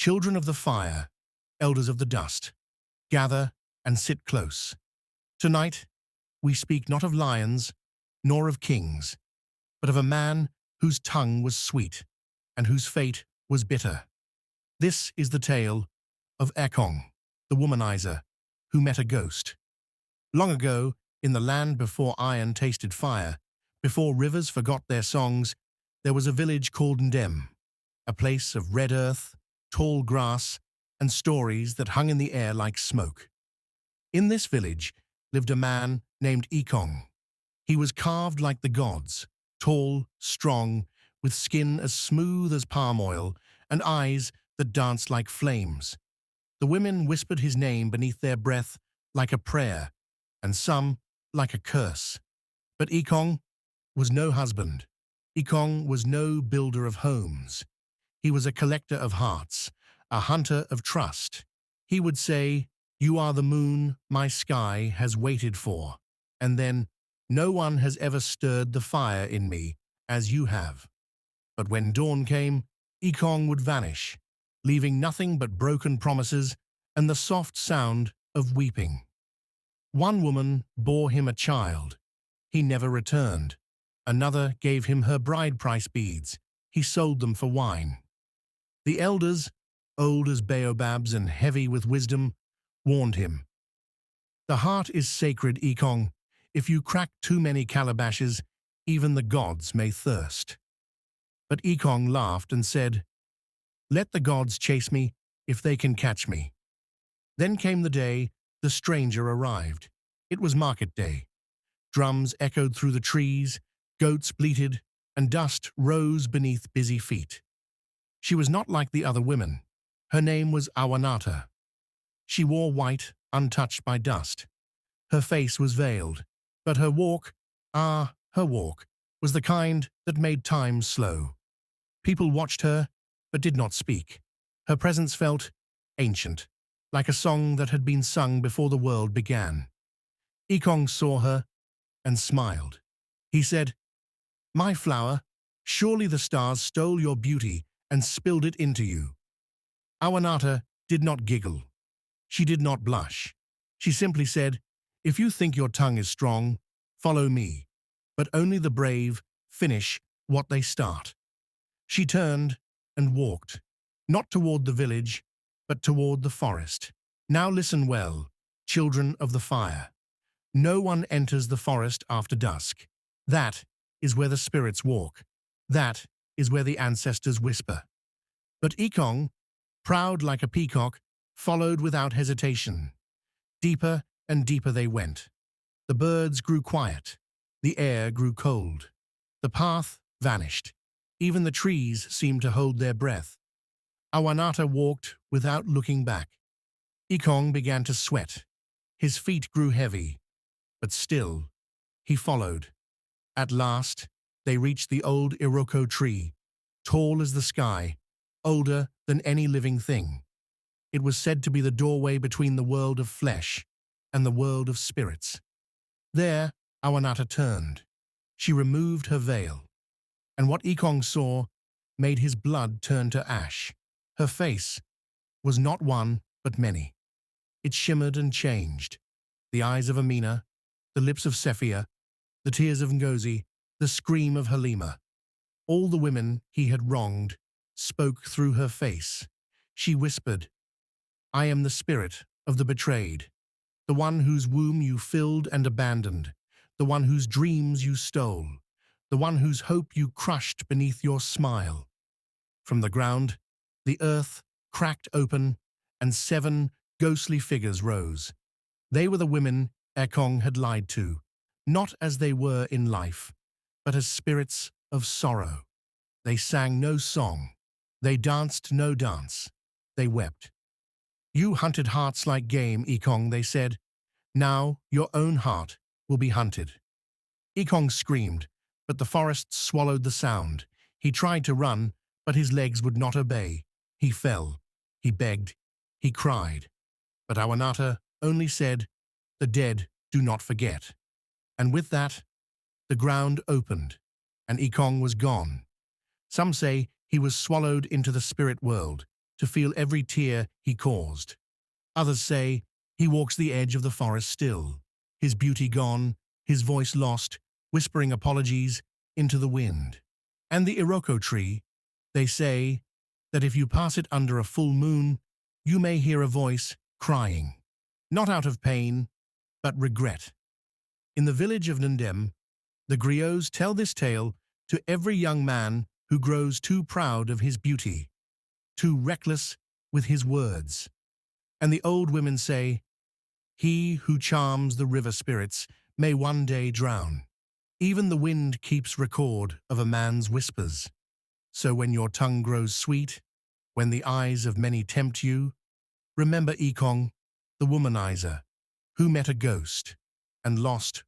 Children of the fire, elders of the dust, gather and sit close. Tonight, we speak not of lions, nor of kings, but of a man whose tongue was sweet and whose fate was bitter. This is the tale of Ekong, the womanizer, who met a ghost. Long ago, in the land before iron tasted fire, before rivers forgot their songs, there was a village called Ndem, a place of red earth, tall grass, and stories that hung in the air like smoke. In this village lived a man named Ekong. He was carved like the gods, tall, strong, with skin as smooth as palm oil and eyes that danced like flames. The women whispered his name beneath their breath like a prayer, and some like a curse. But Ekong was no husband. Ekong was no builder of homes. He was a collector of hearts, a hunter of trust. He would say, "You are the moon my sky has waited for," and then, "No one has ever stirred the fire in me as you have." But when dawn came, Ekong would vanish, leaving nothing but broken promises and the soft sound of weeping. One woman bore him a child. He never returned. Another gave him her bride price beads. He sold them for wine. The elders, old as baobabs and heavy with wisdom, warned him. "The heart is sacred, Ekong. If you crack too many calabashes, even the gods may thirst." But Ekong laughed and said, "Let the gods chase me if they can catch me." Then came the day the stranger arrived. It was market day. Drums echoed through the trees, goats bleated, and dust rose beneath busy feet. She was not like the other women. Her name was Awanata. She wore white, untouched by dust. Her face was veiled, but her walk, her walk, was the kind that made time slow. People watched her, but did not speak. Her presence felt ancient, like a song that had been sung before the world began. Ekong saw her and smiled. He said, "My flower, surely the stars stole your beauty and spilled it into you." Awanata did not giggle. She did not blush. She simply said, "If you think your tongue is strong, follow me. But only the brave finish what they start." She turned and walked, not toward the village, but toward the forest. Now listen well, children of the fire. No one enters the forest after dusk. That is where the spirits walk. That is where the ancestors whisper. But Ekong, proud like a peacock, followed without hesitation. Deeper and deeper they went. The birds grew quiet. The air grew cold. The path vanished. Even the trees seemed to hold their breath. Awanata walked without looking back. Ekong began to sweat. His feet grew heavy, but still, he followed. At last, they reached the old Iroko tree, tall as the sky, older than any living thing. It was said to be the doorway between the world of flesh and the world of spirits. There, Awanata turned. She removed her veil, and what Ekong saw made his blood turn to ash. Her face was not one, but many. It shimmered and changed. The eyes of Amina, the lips of Sephia, the tears of Ngozi, the scream of Halima. All the women he had wronged spoke through her face. She whispered, "I am the spirit of the betrayed, the one whose womb you filled and abandoned, the one whose dreams you stole, the one whose hope you crushed beneath your smile." From the ground, the earth cracked open, and 7 ghostly figures rose. They were the women Ekong had lied to, not as they were in life, but as spirits of sorrow. They sang no song. They danced no dance. They wept. "You hunted hearts like game, Ekong," they said. "Now your own heart will be hunted." Ekong screamed, but the forest swallowed the sound. He tried to run, but his legs would not obey. He fell. He begged. He cried. But Awanata only said, "The dead do not forget." And with that, the ground opened, and Ekong was gone. Some say he was swallowed into the spirit world. to feel every tear he caused. Others say he walks the edge of the forest still, his beauty gone, his voice lost, whispering apologies into the wind. And the Iroko tree, they say that if you pass it under a full moon, you may hear a voice crying, not out of pain, but regret. In the village of Nandem, the griots tell this tale to every young man who grows too proud of his beauty, too reckless with his words. And the old women say, he who charms the river spirits may one day drown. Even the wind keeps record of a man's whispers. So when your tongue grows sweet, when the eyes of many tempt you, remember Ekong, the womanizer, who met a ghost and lost